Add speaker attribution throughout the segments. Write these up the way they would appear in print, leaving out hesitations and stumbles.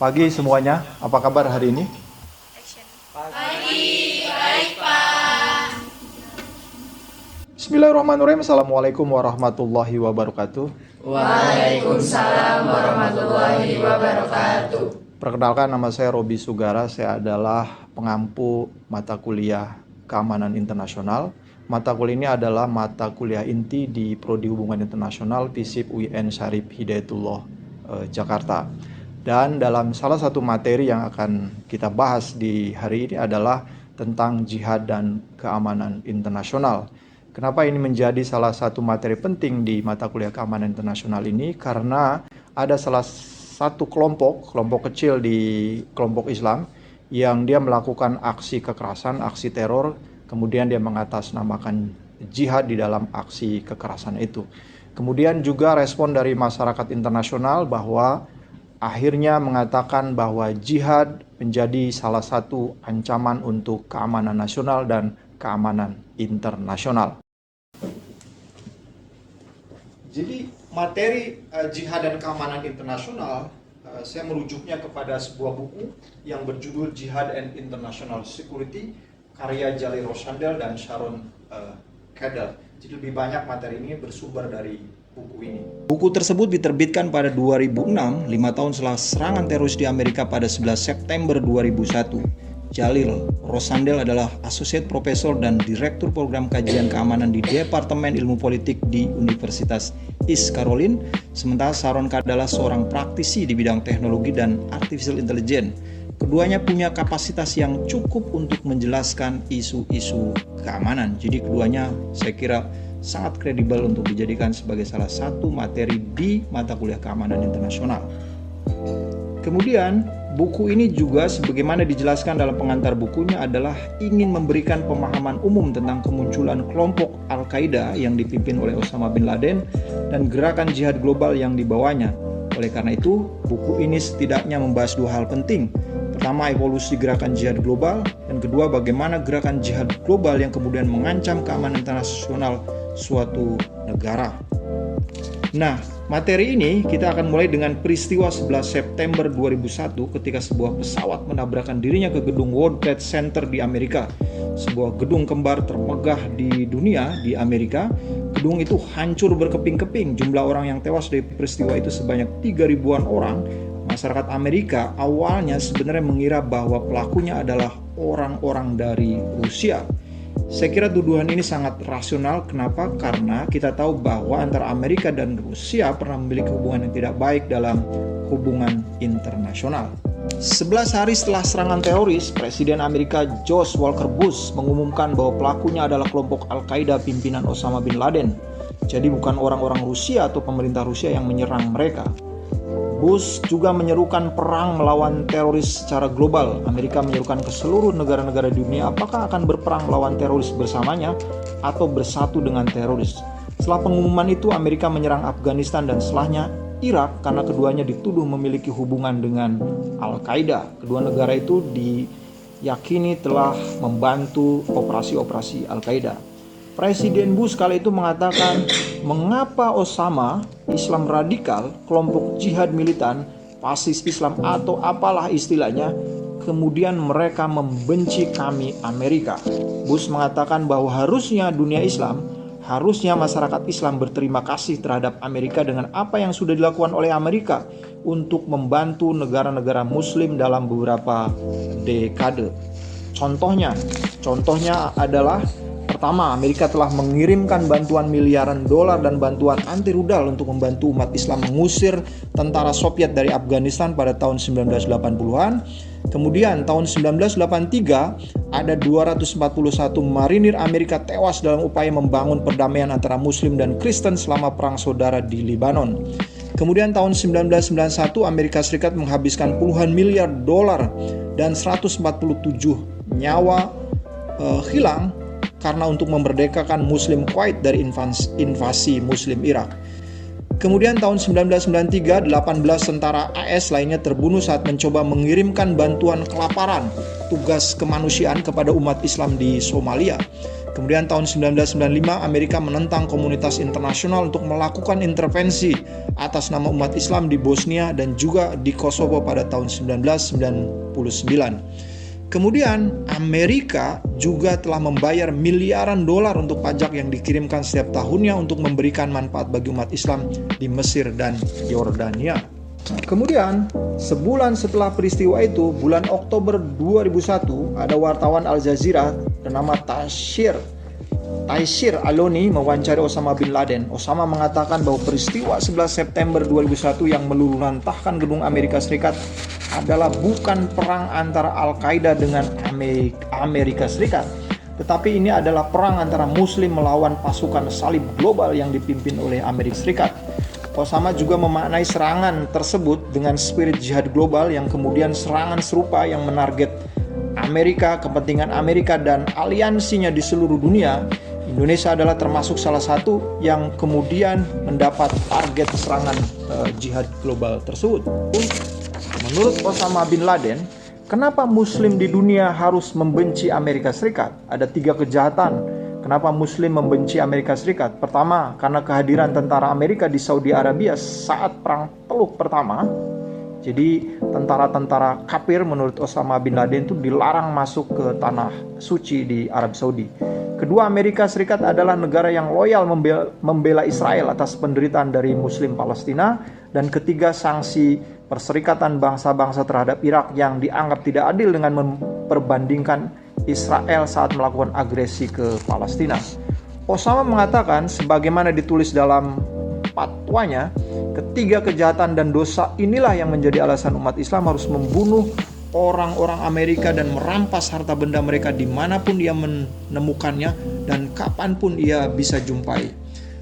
Speaker 1: Pagi semuanya, apa kabar hari ini? Bismillahirrahmanirrahim. Assalamualaikum warahmatullahi wabarakatuh.
Speaker 2: Waalaikumsalam warahmatullahi wabarakatuh.
Speaker 1: Perkenalkan, nama saya Robi Sugara. Saya adalah pengampu mata kuliah Keamanan Internasional. Mata kuliah ini adalah mata kuliah inti di Prodi Hubungan Internasional FISIP UIN Syarif Hidayatullah Jakarta. Dan dalam salah satu materi yang akan kita bahas di hari ini adalah tentang jihad dan keamanan internasional. Kenapa ini menjadi salah satu materi penting di mata kuliah keamanan internasional ini? Karena ada salah satu kelompok kecil di kelompok Islam yang dia melakukan aksi kekerasan, aksi teror, kemudian dia mengatasnamakan jihad di dalam aksi kekerasan itu. Kemudian juga respon dari masyarakat internasional bahwa akhirnya mengatakan bahwa jihad menjadi salah satu ancaman untuk keamanan nasional dan keamanan internasional. Jadi materi jihad dan keamanan internasional, saya merujuknya kepada sebuah buku yang berjudul Jihad and International Security, karya Jalil Rosandel dan Sharon Cadell. Jadi lebih banyak materi ini bersumber dari buku ini. Buku tersebut diterbitkan pada 2006, 5 tahun setelah serangan teroris di Amerika pada 11 September 2001. Jalil Rosandel adalah Associate Professor dan Direktur Program Kajian Keamanan di Departemen Ilmu Politik di Universitas East Carolina, sementara Sharon adalah seorang praktisi di bidang teknologi dan artificial intelligence. Keduanya punya kapasitas yang cukup untuk menjelaskan isu-isu keamanan. Jadi keduanya saya kira sangat kredibel untuk dijadikan sebagai salah satu materi di mata kuliah keamanan internasional. Kemudian buku ini juga sebagaimana dijelaskan dalam pengantar bukunya adalah ingin memberikan pemahaman umum tentang kemunculan kelompok Al-Qaeda yang dipimpin oleh Osama bin Laden dan gerakan jihad global yang dibawanya. Oleh karena itu, buku ini setidaknya membahas dua hal penting. Pertama, evolusi gerakan jihad global, dan kedua, bagaimana gerakan jihad global yang kemudian mengancam keamanan internasional suatu negara. Nah, materi ini kita akan mulai dengan peristiwa 11 September 2001 ketika sebuah pesawat menabrakkan dirinya ke gedung World Trade Center di Amerika, sebuah gedung kembar termegah di dunia di Amerika. Gedung itu hancur berkeping-keping. Jumlah orang yang tewas dari peristiwa itu sebanyak 3.000-an orang. Masyarakat Amerika awalnya sebenarnya mengira bahwa pelakunya adalah orang-orang dari Rusia. Saya kira tuduhan ini sangat rasional. Kenapa? Karena kita tahu bahwa antara Amerika dan Rusia pernah memiliki hubungan yang tidak baik dalam hubungan internasional. 11 hari setelah serangan teroris, Presiden Amerika George Walker Bush mengumumkan bahwa pelakunya adalah kelompok Al-Qaeda pimpinan Osama bin Laden. Jadi bukan orang-orang Rusia atau pemerintah Rusia yang menyerang mereka. Bush juga menyerukan perang melawan teroris secara global. Amerika menyerukan ke seluruh negara-negara di dunia apakah akan berperang melawan teroris bersamanya atau bersatu dengan teroris. Setelah pengumuman itu, Amerika menyerang Afghanistan dan setelahnya Irak karena keduanya dituduh memiliki hubungan dengan Al-Qaeda. Kedua negara itu diyakini telah membantu operasi-operasi Al-Qaeda. Presiden Bush kali itu mengatakan, mengapa Osama, Islam radikal, kelompok jihad militan, fasis Islam atau apalah istilahnya, kemudian mereka membenci kami Amerika. Bush mengatakan bahwa harusnya dunia Islam, harusnya masyarakat Islam berterima kasih terhadap Amerika dengan apa yang sudah dilakukan oleh Amerika untuk membantu negara-negara Muslim dalam beberapa dekade. Contohnya adalah pertama, Amerika telah mengirimkan bantuan miliaran dolar dan bantuan anti rudal untuk membantu umat Islam mengusir tentara Soviet dari Afghanistan pada tahun 1980-an. Kemudian tahun 1983 ada 241 marinir Amerika tewas dalam upaya membangun perdamaian antara Muslim dan Kristen selama perang saudara di Lebanon. Kemudian tahun 1991 Amerika Serikat menghabiskan puluhan miliar dolar dan 147 nyawa hilang karena untuk memerdekakan Muslim Kuwait dari invasi Muslim Irak. Kemudian tahun 1993, 18 tentara AS lainnya terbunuh saat mencoba mengirimkan bantuan kelaparan, tugas kemanusiaan kepada umat Islam di Somalia. Kemudian tahun 1995 Amerika menentang komunitas internasional untuk melakukan intervensi atas nama umat Islam di Bosnia dan juga di Kosovo pada tahun 1999. Kemudian Amerika juga telah membayar miliaran dolar untuk pajak yang dikirimkan setiap tahunnya untuk memberikan manfaat bagi umat Islam di Mesir dan Yordania. Kemudian, sebulan setelah peristiwa itu, bulan Oktober 2001, ada wartawan Al Jazeera bernama Taysir Aloni mewawancari Osama bin Laden. Osama mengatakan bahwa peristiwa 11 September 2001 yang meluluhlantahkan gedung Amerika Serikat adalah bukan perang antara Al-Qaeda dengan Amerika Serikat, tetapi ini adalah perang antara Muslim melawan pasukan salib global yang dipimpin oleh Amerika Serikat. Osama juga memaknai serangan tersebut dengan spirit jihad global yang kemudian serangan serupa yang menarget Amerika, kepentingan Amerika dan aliansinya di seluruh dunia. Indonesia adalah termasuk salah satu yang kemudian mendapat target serangan jihad global tersebut. Menurut Osama bin Laden, kenapa Muslim di dunia harus membenci Amerika Serikat? Ada 3 kejahatan kenapa Muslim membenci Amerika Serikat. Pertama, karena kehadiran tentara Amerika di Saudi Arabia saat Perang Teluk pertama. Jadi tentara-tentara kafir menurut Osama bin Laden itu dilarang masuk ke tanah suci di Arab Saudi. Kedua, Amerika Serikat adalah negara yang loyal membela Israel atas penderitaan dari Muslim Palestina. Dan ketiga, sanksi Perserikatan Bangsa-Bangsa terhadap Irak yang dianggap tidak adil dengan memperbandingkan Israel saat melakukan agresi ke Palestina. Osama mengatakan, sebagaimana ditulis dalam fatwanya, ketiga kejahatan dan dosa inilah yang menjadi alasan umat Islam harus membunuh orang-orang Amerika dan merampas harta benda mereka dimanapun ia menemukannya dan kapanpun ia bisa jumpai.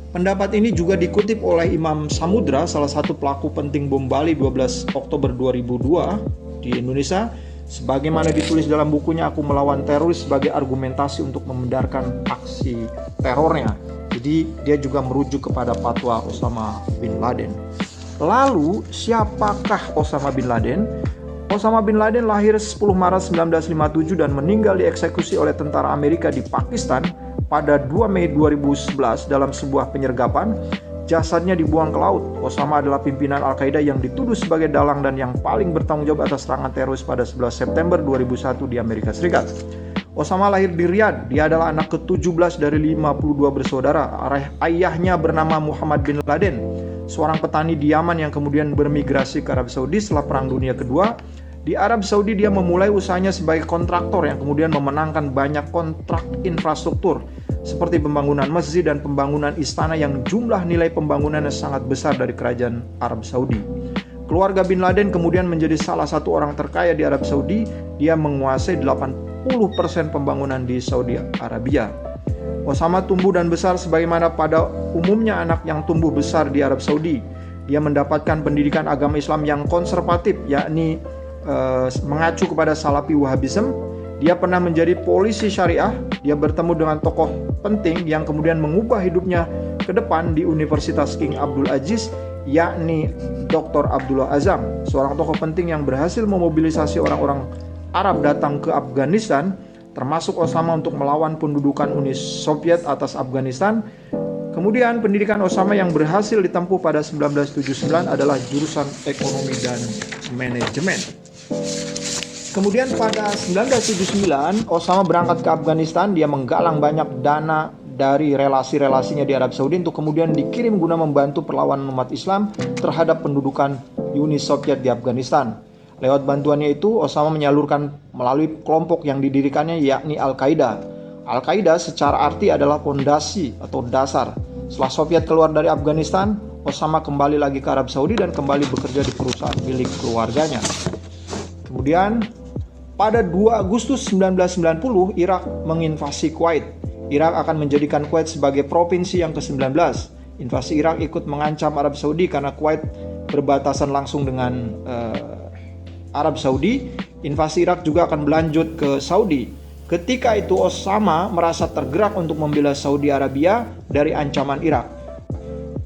Speaker 1: Pendapat ini juga dikutip oleh Imam Samudra, salah satu pelaku penting bom Bali 12 Oktober 2002 di Indonesia. Sebagaimana ditulis dalam bukunya Aku Melawan Teroris sebagai argumentasi untuk membenarkan aksi terornya. Jadi dia juga merujuk kepada fatwa Osama bin Laden. Lalu siapakah Osama bin Laden? Osama bin Laden lahir 10 Maret 1957 dan meninggal dieksekusi oleh tentara Amerika di Pakistan pada 2 Mei 2011 dalam sebuah penyergapan. Jasadnya dibuang ke laut. Osama adalah pimpinan Al-Qaeda yang dituduh sebagai dalang dan yang paling bertanggung jawab atas serangan teroris pada 11 September 2001 di Amerika Serikat. Osama lahir di Riyadh. Dia adalah anak ke-17 dari 52 bersaudara. Ayahnya bernama Muhammad bin Laden, seorang petani di Yaman yang kemudian bermigrasi ke Arab Saudi setelah Perang Dunia Kedua. Di Arab Saudi dia memulai usahanya sebagai kontraktor yang kemudian memenangkan banyak kontrak infrastruktur seperti pembangunan masjid dan pembangunan istana yang jumlah nilai pembangunannya sangat besar dari kerajaan Arab Saudi. Keluarga bin Laden kemudian menjadi salah satu orang terkaya di Arab Saudi. Dia menguasai 80% pembangunan di Saudi Arabia. Osama tumbuh dan besar sebagaimana pada umumnya anak yang tumbuh besar di Arab Saudi. Dia mendapatkan pendidikan agama Islam yang konservatif, yakni mengacu kepada Salafi Wahhabism. Dia pernah menjadi polisi syariah. Dia bertemu dengan tokoh penting yang kemudian mengubah hidupnya ke depan di Universitas King Abdul Aziz, yakni Dr. Abdullah Azam, seorang tokoh penting yang berhasil memobilisasi orang-orang Arab datang ke Afghanistan, termasuk Osama untuk melawan pendudukan Uni Soviet atas Afghanistan. Kemudian pendidikan Osama yang berhasil ditempuh pada 1979 adalah jurusan ekonomi dan manajemen. Kemudian pada 1979 Osama berangkat ke Afghanistan. Dia menggalang banyak dana dari relasi-relasinya di Arab Saudi untuk kemudian dikirim guna membantu perlawanan umat Islam terhadap pendudukan Uni Soviet di Afghanistan. Lewat bantuannya itu Osama menyalurkan melalui kelompok yang didirikannya, yakni Al-Qaeda. Al-Qaeda secara arti adalah fondasi atau dasar. Setelah Soviet keluar dari Afghanistan, Osama kembali lagi ke Arab Saudi dan kembali bekerja di perusahaan milik keluarganya. Kemudian pada 2 Agustus 1990, Irak menginvasi Kuwait. Irak akan menjadikan Kuwait sebagai provinsi yang ke-19. Invasi Irak ikut mengancam Arab Saudi karena Kuwait berbatasan langsung dengan Arab Saudi. Invasi Irak juga akan berlanjut ke Saudi. Ketika itu Osama merasa tergerak untuk membela Saudi Arabia dari ancaman Irak.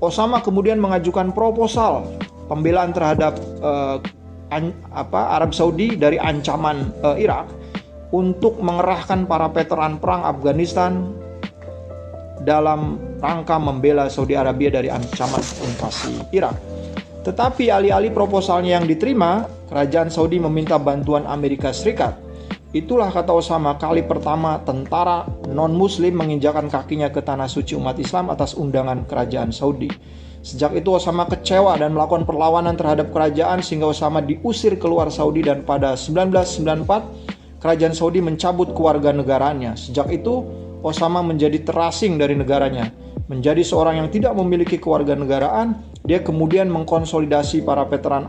Speaker 1: Osama kemudian mengajukan proposal pembelaan terhadap Arab Saudi dari ancaman Irak untuk mengerahkan para veteran perang Afghanistan dalam rangka membela Saudi Arabia dari ancaman invasi Irak. Tetapi alih-alih proposalnya yang diterima, kerajaan Saudi meminta bantuan Amerika Serikat. Itulah, kata Osama, kali pertama tentara non-muslim menginjakan kakinya ke tanah suci umat Islam atas undangan kerajaan Saudi. Sejak itu Osama kecewa dan melakukan perlawanan terhadap kerajaan sehingga Osama diusir keluar Saudi, dan pada 1994 kerajaan Saudi mencabut kewarganegaraannya. Sejak itu Osama menjadi terasing dari negaranya. Menjadi seorang yang tidak memiliki kewarganegaraan, dia kemudian mengkonsolidasi para veteran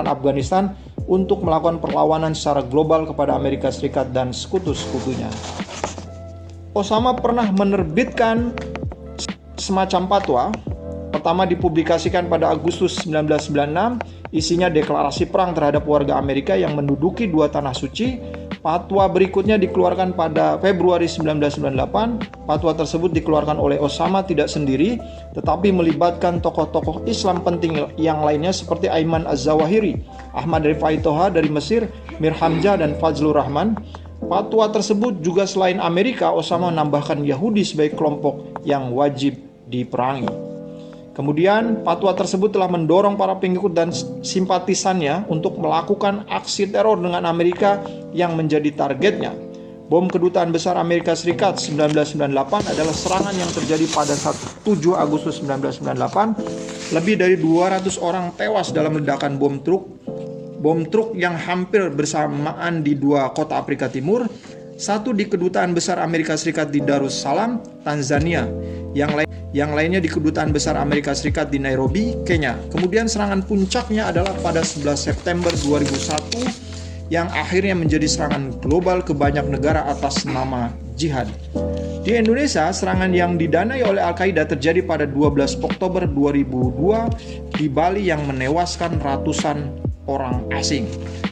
Speaker 1: Afghanistan untuk melakukan perlawanan secara global kepada Amerika Serikat dan sekutu-sekutunya. Osama pernah menerbitkan semacam fatwa. Pertama dipublikasikan pada Agustus 1996, isinya deklarasi perang terhadap warga Amerika yang menduduki dua tanah suci. Fatwa berikutnya dikeluarkan pada Februari 1998. Fatwa tersebut dikeluarkan oleh Osama tidak sendiri, tetapi melibatkan tokoh-tokoh Islam penting yang lainnya seperti Ayman Az-Zawahiri, Ahmad Rifai Toha dari Mesir, Mir Hamzah, dan Fazlur Rahman. Fatwa tersebut juga selain Amerika, Osama menambahkan Yahudi sebagai kelompok yang wajib diperangi. Kemudian fatwa tersebut telah mendorong para pengikut dan simpatisannya untuk melakukan aksi teror dengan Amerika yang menjadi targetnya. Bom Kedutaan Besar Amerika Serikat 1998 adalah serangan yang terjadi pada 7 Agustus 1998. Lebih dari 200 orang tewas dalam ledakan bom truk yang hampir bersamaan di dua kota Afrika Timur. Satu di Kedutaan Besar Amerika Serikat di Darussalam, Tanzania. Yang lainnya di Kedutaan Besar Amerika Serikat di Nairobi, Kenya. Kemudian serangan puncaknya adalah pada 11 September 2001 yang akhirnya menjadi serangan global ke banyak negara atas nama jihad. Di Indonesia, serangan yang didanai oleh Al-Qaeda terjadi pada 12 Oktober 2002 di Bali yang menewaskan ratusan orang asing.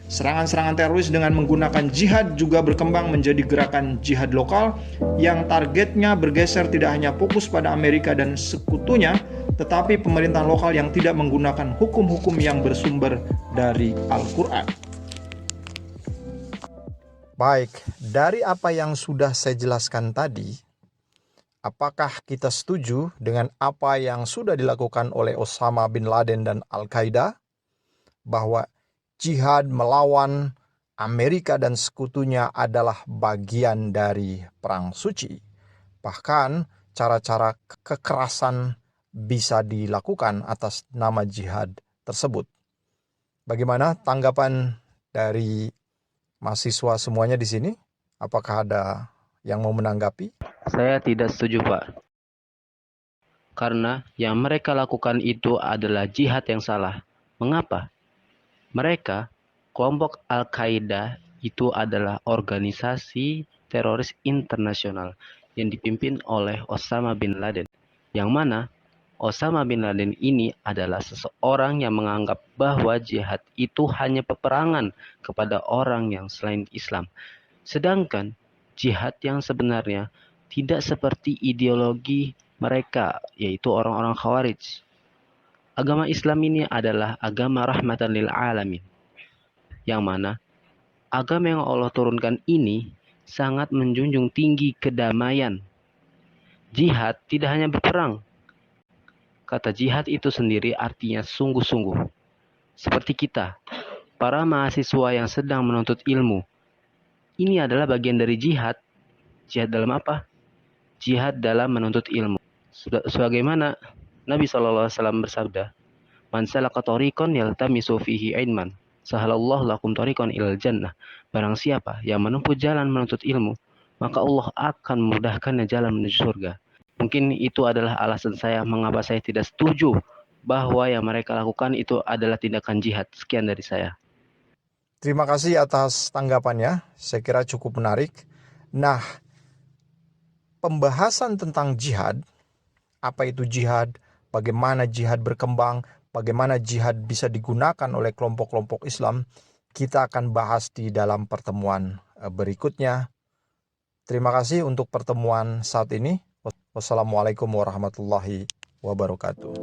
Speaker 1: Serangan-serangan teroris dengan menggunakan jihad juga berkembang menjadi gerakan jihad lokal yang targetnya bergeser tidak hanya fokus pada Amerika dan sekutunya, tetapi pemerintahan lokal yang tidak menggunakan hukum-hukum yang bersumber dari Al-Quran. Baik, dari apa yang sudah saya jelaskan tadi, apakah kita setuju dengan apa yang sudah dilakukan oleh Osama bin Laden dan Al-Qaeda, bahwa jihad melawan Amerika dan sekutunya adalah bagian dari perang suci? Bahkan cara-cara kekerasan bisa dilakukan atas nama jihad tersebut. Bagaimana tanggapan dari mahasiswa semuanya di sini? Apakah ada yang mau menanggapi?
Speaker 3: Saya tidak setuju, Pak. Karena yang mereka lakukan itu adalah jihad yang salah. Mengapa? Mereka, kelompok Al-Qaeda itu adalah organisasi teroris internasional yang dipimpin oleh Osama bin Laden. Yang mana Osama bin Laden ini adalah seseorang yang menganggap bahwa jihad itu hanya peperangan kepada orang yang selain Islam. Sedangkan jihad yang sebenarnya tidak seperti ideologi mereka, yaitu orang-orang Khawarij. Agama Islam ini adalah agama rahmatan lil alamin, yang mana agama yang Allah turunkan ini sangat menjunjung tinggi kedamaian. Jihad tidak hanya berperang. Kata jihad itu sendiri artinya sungguh-sungguh. Seperti kita, para mahasiswa yang sedang menuntut ilmu, ini adalah bagian dari jihad. Jihad dalam apa? Jihad dalam menuntut ilmu. Sebagaimana Nabi SAW bersabda, "Man salaka tariqan yaltamisu fihi ilman, sahalallahu lakum tariqan ilal jannah." Barang siapa yang menempuh jalan menuntut ilmu, maka Allah akan memudahkannya jalan menuju surga. Mungkin itu adalah alasan saya mengapa saya tidak setuju bahwa yang mereka lakukan itu adalah tindakan jihad. Sekian dari saya.
Speaker 1: Terima kasih atas tanggapannya. Saya kira cukup menarik. Nah, pembahasan tentang jihad, apa itu jihad, bagaimana jihad berkembang, bagaimana jihad bisa digunakan oleh kelompok-kelompok Islam, kita akan bahas di dalam pertemuan berikutnya. Terima kasih untuk pertemuan saat ini. Wassalamualaikum warahmatullahi wabarakatuh.